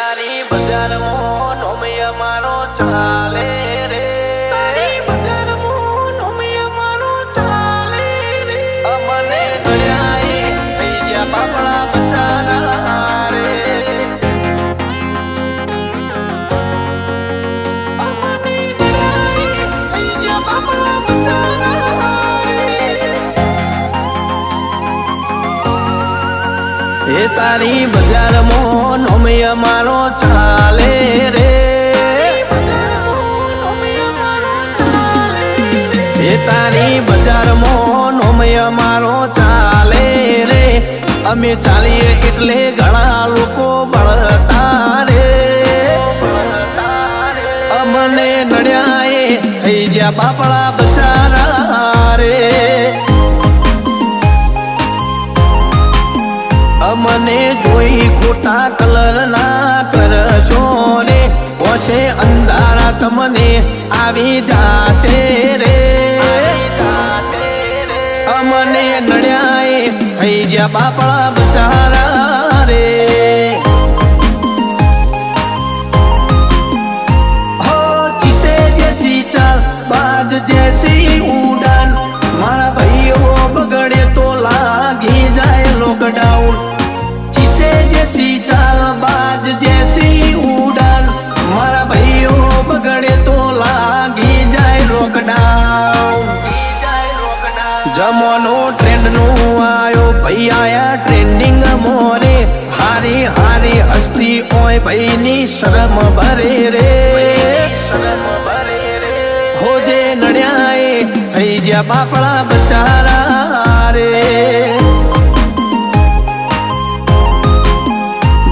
તારી બજારમાં નોમિય મારો ચાલે રે, તારી બજારમાં નોમિય મારો ચાલે રે, અમને નડ્યાએ થઈ ગયા બાપડા બચારા રે, અમને નડ્યાએ થઈ ગયા બાપડા બચારા રે, એ તારી બજારમાં નોમિય મારો ચાલે રે, એ તારી બજારમાં નોમિય મારો ચાલે રે, અમે ચાલીએ એટલે ઘણા લોકો બળતા રે, અમને નડ્યાએ થઈ ગયા બાપડા બચારા રે, અમને જોઈ ખોટા કલર ના કરશો રે, ઓશે અંધારા તમને આવી જાશે રે, અમને નડ્યાએ થઈ ગયા બાપડા બચારા રે, હો ચીતે જેસી ચાલ બાજ જેસી ઉડાન, મારા ભાઈઓ બગડે તો લાગી જાય લોકડાઉન, જેસી ચાલ બાજ જેસી ઉડાન, મારા ભાઈઓ બગડે તો લાગી જાય લોકડાઉન, જમાનો ટ્રેન્ડ નું આયો ભાઈ આયા ટ્રેન્ડિંગ મોરે, હારી હારી હસ્તી ઓય ભાઈ ની શરમ ભરે રે, હોજે નડ્યાએ થઈ ગયા બાપડા બચારા રે,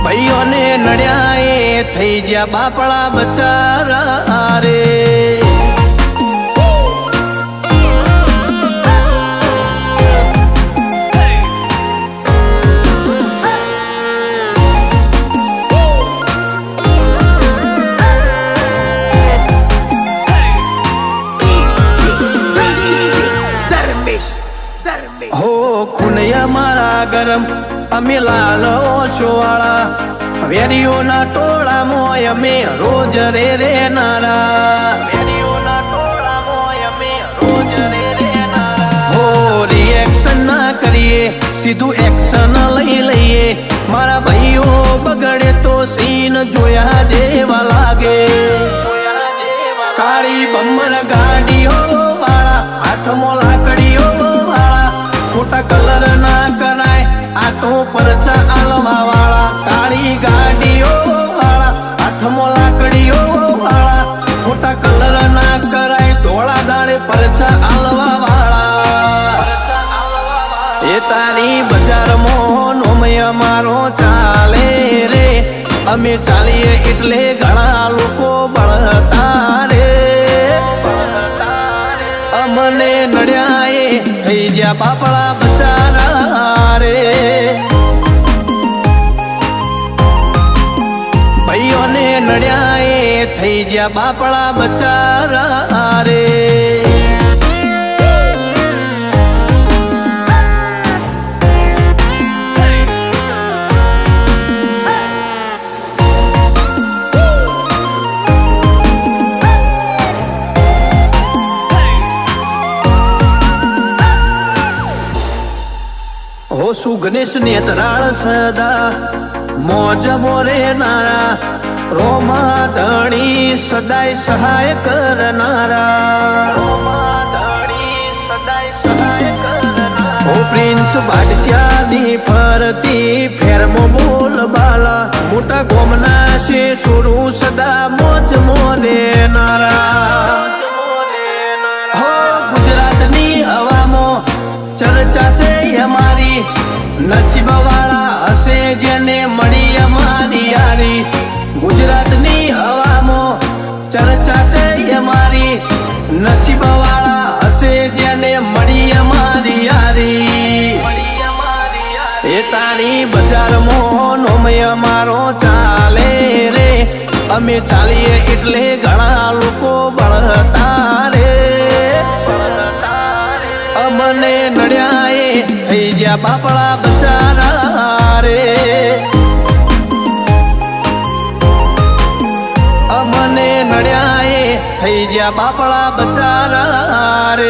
ભાઈઓને નડ્યાએ થઈ ગયા બાપડા બચારા રે, હો ખૂનૈયા મારા ગરમ અમે લાલ ઓછોવાળા, વેરીઓના ટોળા મોય અમે રોજ રે રે નારા, વેરીઓના ટોળા મોય અમે રોજ રે રે નારા, હો રિએક્શન ના કરીએ સીધું એક્શન લઈ લઈએ, મારા ભાઈઓ બગડે તો સીન જોયા જેવા લાગે, કાળી બમ્બર ગાડીઓ વાળા હાથમાં લાકડીઓ વાળા, ખોટા કલર ના કરાય આ તો પરચા આલવા વાળા, કાળી ગાડીઓ વાળા હાથમાં લાકડીઓ વાળા, ખોટા કલર ના કરાય ધોળા દાડે પરચા આલવા વાળા, એ તારી બજારમાં નોમિય મારો ચાલે રે, અમે ચાલીએ એટલે ઘણા લોકો બળતા રે, અમને નડ્યાએ થઈ ગયા બાપડા બચારા રે, ભાઈઓને નડ્યાએ થઈ ગયા બાપડા બચારા રે, શું ગણેશ નેતરાળ સદા મોજ મોરે નારા, રોમા ધણી સદાય સહાય કરનારા, ઓ પ્રિન્સ બાટચાની ફરતી ફેરમો બોલ બાલા, મોટા ગોમના છે સોરું સદા મોજ મોરે નારા, હો ગુજરાતની હવામાં ચર્ચા છે અમારી, નસીબ વાળા હશે જેને મળી અમારી યારી, ગુજરાતની હવામાં ચર્ચા છે અમારી, નસીબ વાળા હશે જેને મળી અમારી યારી, એ તારી બજારમાં નોમિય મારો ચાલે રે, અમે ચાલીએ એટલે ઘણા લોકો બળતા રે, અમને નડ્યાએ થઈ ગયા બાપડા બચારા રે, થઈ જ્યા બાપડા બચારા રે